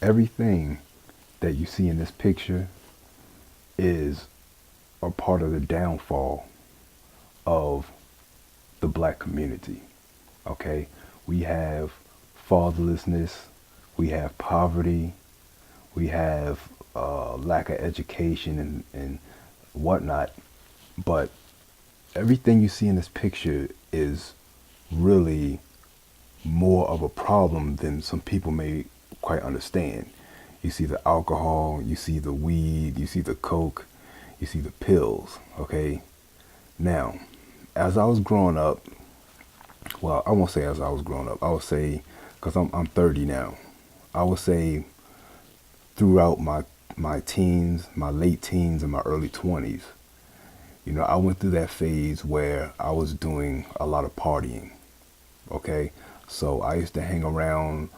Everything that you see in this picture is a part of the downfall of the black community. Okay? We have fatherlessness, we have poverty, we have lack of education and whatnot. But everything you see in this picture is really more of a problem than some people may quite understand. You see the alcohol, you see the weed, you see the coke, you see the pills, okay? Now, as I was growing up, well, I won't say as I was growing up, I would say, because I'm 30 now, I would say throughout my teens, my late teens and my early 20s, you know, I went through that phase where I was doing a lot of partying, okay? So I used to hang around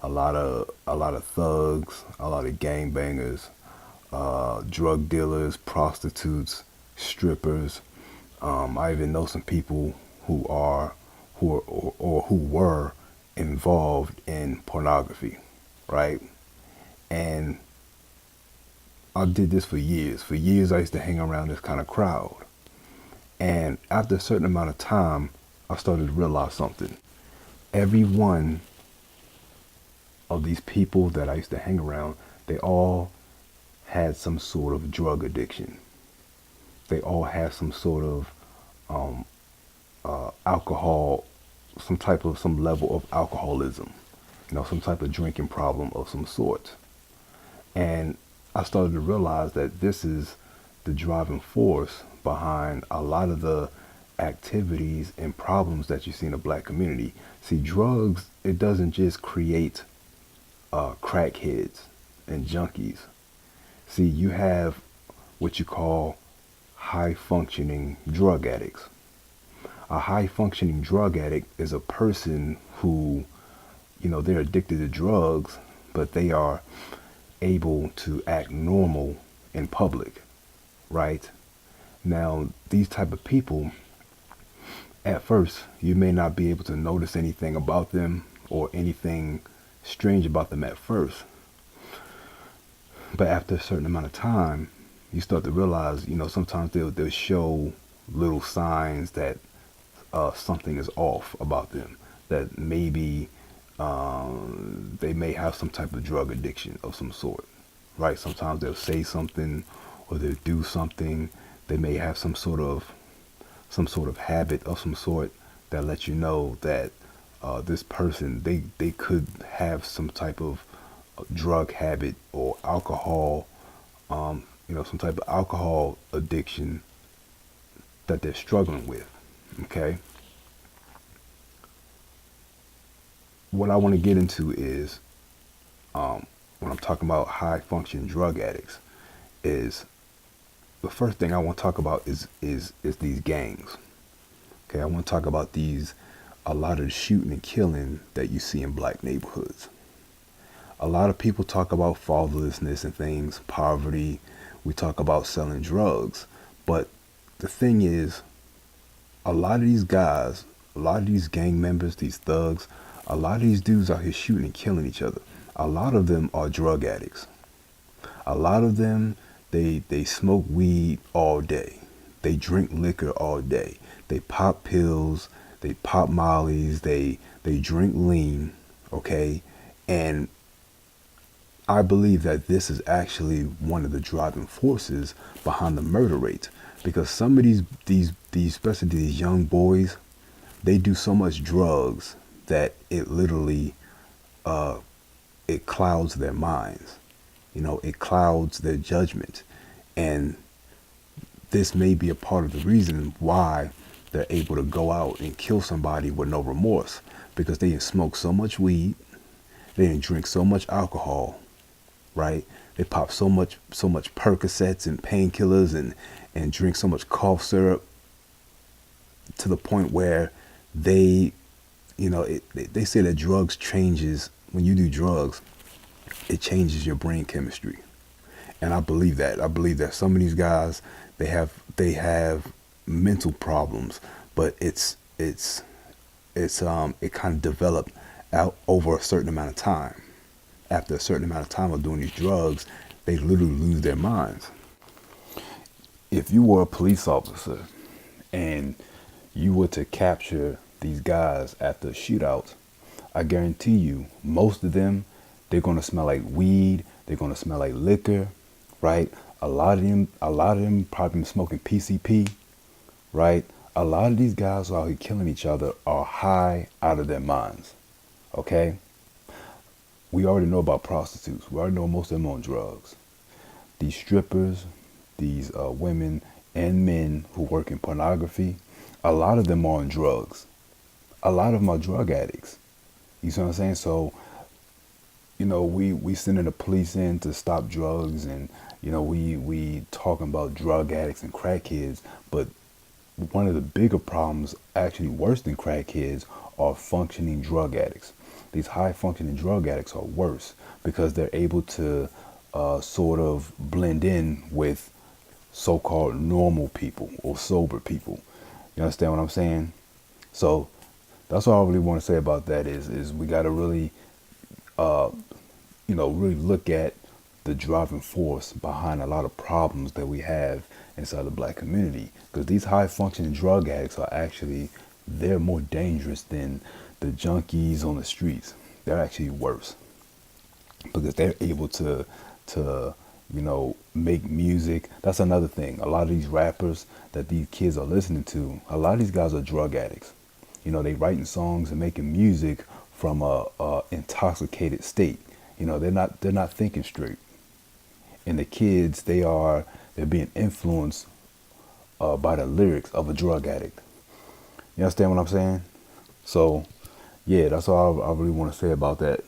a lot of thugs, a lot of gangbangers, drug dealers, prostitutes, strippers. I even know some people who were involved in pornography, right? And I did this for years. For years, I used to hang around this kind of crowd. And after a certain amount of time, I started to realize something. Every one of these people that I used to hang around, they all had some sort of drug addiction. They all had some sort of alcohol, some level of alcoholism, you know, some type of drinking problem of some sort. And I started to realize that this is the driving force behind a lot of the activities and problems that you see in the black community. See, drugs, it doesn't just create crackheads and junkies. See, you have what you call high functioning drug addicts. A high functioning drug addict is a person who, you know, they're addicted to drugs, but they are able to act normal in public, right? Now, these type of people, at first, you may not be able to notice anything about them or anything strange about them at first. But after a certain amount of time, you start to realize, you know, sometimes they'll show little signs that something is off about them. That maybe they may have some type of drug addiction of some sort, right? Sometimes they'll say something or they'll do something. They may have some sort of habit of some sort that lets you know that this person, they could have some type of drug habit or alcohol, you know, some type of alcohol addiction that they're struggling with. Okay. What I want to get into is when I'm talking about high functioning drug addicts, is the first thing I want to talk about is these gangs. Okay, I want to talk about a lot of the shooting and killing that you see in black neighborhoods. A lot of people talk about fatherlessness and things, poverty. We talk about selling drugs. But the thing is, a lot of these guys, a lot of these gang members, these thugs, a lot of these dudes out here shooting and killing each other. A lot of them are drug addicts. A lot of them, they smoke weed all day. They drink liquor all day. They pop pills. They pop mollies. They drink lean. Okay, and I believe that this is actually one of the driving forces behind the murder rate, because some of these especially these young boys, they do so much drugs that it literally it clouds their minds. You know, it clouds their judgment, and this may be a part of the reason why they're able to go out and kill somebody with no remorse, because they didn't smoke so much weed, they didn't drink so much alcohol, right? They pop so much Percocets and painkillers and drink so much cough syrup to the point where they, you know, they say that drugs changes, when you do drugs, it changes your brain chemistry. And I believe that. I believe that some of these guys, they have mental problems, but it kind of developed out over a certain amount of time. after a certain amount of time of doing these drugs, they literally lose their minds. If you were a police officer and you were to capture these guys after a shootout, I guarantee you, most of them, they're gonna smell like weed. They're gonna smell like liquor, right? A lot of them probably been smoking PCP, right? A lot of these guys who are out here killing each other are high out of their minds. Okay, we already know about prostitutes. We already know most of them on drugs. These strippers, these women and men who work in pornography, a lot of them are on drugs. A lot of them are drug addicts. You see what I'm saying? So, we sending the police in to stop drugs, and we talking about drug addicts and crackheads, but one of the bigger problems, actually worse than crackheads, are functioning drug addicts. These high functioning drug addicts are worse because they're able to sort of blend in with so-called normal people or sober people. You understand what I'm saying? So that's all I really want to say about that is we got to really really look at the driving force behind a lot of problems that we have inside the black community. Because these high functioning drug addicts are actually, they're more dangerous than the junkies on the streets. They're actually worse because they're able to make music. That's another thing. A lot of these rappers that these kids are listening to, a lot of these guys are drug addicts. They writing songs and making music from a intoxicated state. They're not thinking straight. And the kids, they're being influenced by the lyrics of a drug addict. You understand what I'm saying? So, yeah, that's all I really want to say about that.